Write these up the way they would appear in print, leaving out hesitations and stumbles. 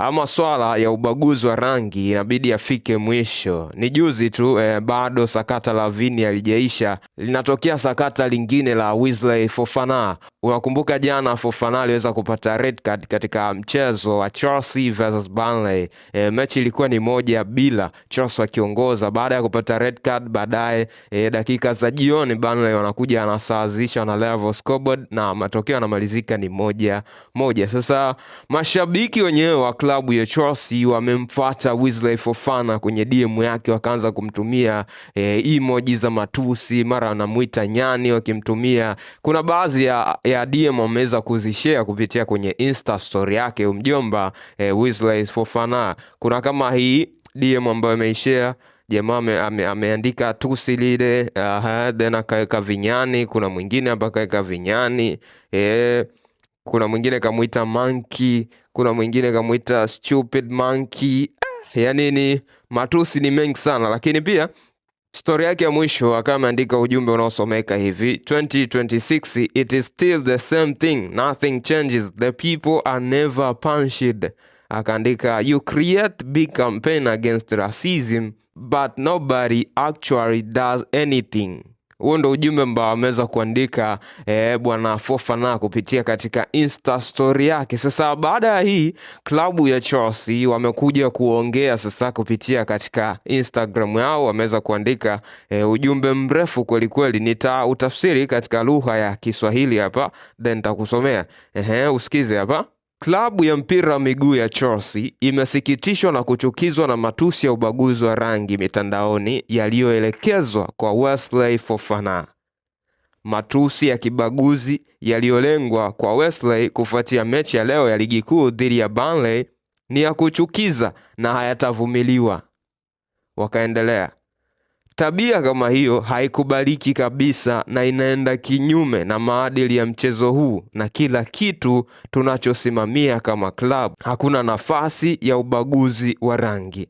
Ama swala ya ubaguzi wa rangi inabidi afike mwisho. Ni juzi tu bado sakata la Vini halijaisha, linatokea sakata lingine la Wesley Fofana. Unakumbuka jana Fofana aliweza kupata red card katika mchezo wa Chelsea versus Burnley. Mechi ilikuwa ni 1-0, Chelsea wakiongoza. Baada ya kupata red card, baadaye dakika za jioni Burnley wanakuja wanasawazisha na level scoreboard na matokeo yanamalizika ni 1-1. Sasa mashabiki wenyewe wa klabu ya Chelsea wamemfuata Wesley Fofana kwenye DM yake, wakaanza kumtumia emoji za matusi, mara anamuita nyani wakimtumia. Kuna baadhi ya DM wameweza kuzishare kupitia kwenye Insta story yake mjomba Wesley Fofana. Kuna kama hii DM ambayo ameishare, jamaa ameandika tusi lile, then akaweka vinyani. Kuna mwingine hapa akaweka vinyani, kuna mwingine kamuita monkey, kuna mwingine kamuita stupid monkey. Yani ni matusi ni mengi sana, lakini pia story yake ya mwisho akawa ameandika ujumbe unaosomeka hivi: 2026 it is still the same thing, nothing changes, the people are never punished. Akaandika you create big campaign against racism but nobody actually does anything. Huo ndo ujumbe ambao ameweza kuandika bwana Fofana kupitia katika Insta story yake. Sasa baada ya hii klabu ya Chelsea wamekuja kuongea sasa kupitia katika Instagram yao, wameweza kuandika ujumbe mrefu kweli kweli. Nitautafsiri katika lugha ya Kiswahili hapa then nitakusomea. Usikize hapa. Klabu ya mpira wa miguu ya Chelsea imesikitishwa na kuchukizwa na matusi ya ubaguzi wa rangi mitandaoni yaliyoelekezwa kwa Wesley Fofana. Matusi ya kibaguzi yaliyolengwa kwa Wesley kufuatia mechi ya leo ya ligi kuu dhidi ya Burnley ni ya kuchukiza na hayatavumiliwa. Wakaendelea: tabia kama hiyo haikubaliki kabisa na inaenda kinyume na maadili ya mchezo huu na kila kitu tunachosimamia kama club. Hakuna nafasi ya ubaguzi wa rangi.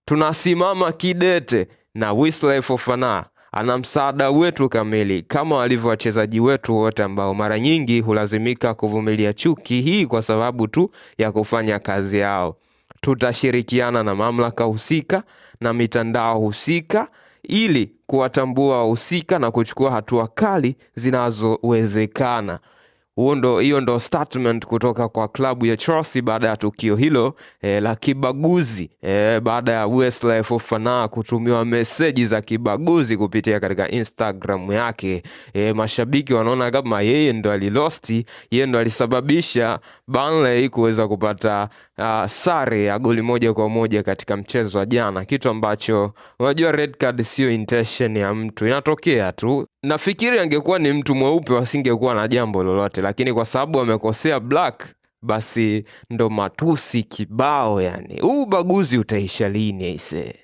Tunasimama kidete na Wesley Fofana ana msaada wetu kamili, kama walivyo wachezaji wetu wote ambao mara nyingi hulazimika kuvumilia chuki hii kwa sababu tu ya kufanya kazi yao. Tutashirikiana na mamlaka husika na mitandao husika ili kuwatambua wahusika na kuchukua hatua kali zinazowezekana. Hiyo ndo statement kutoka kwa klabu ya Chelsea baada ya tukio hilo la kibaguzi, baada ya Wesley Fofana kutumiwa meseji za kibaguzi kupitia katika Instagram yake. Mashabiki wanaona kama yeye ndo alilosti, yeye ndo alisababisha Burnley kuweza kupata sare ya goli 1-1 katika mchezo wa jana, kitu ambacho unajua red card sio intention ya mtu, inatokea tu. Nafikiri angekuwa ni mtu mweupe wasingekuwa na jambo lolote, lakini kwa sababu amekosea black, basi ndo matusi kibao. Yani ubaguzi utaisha lini aise?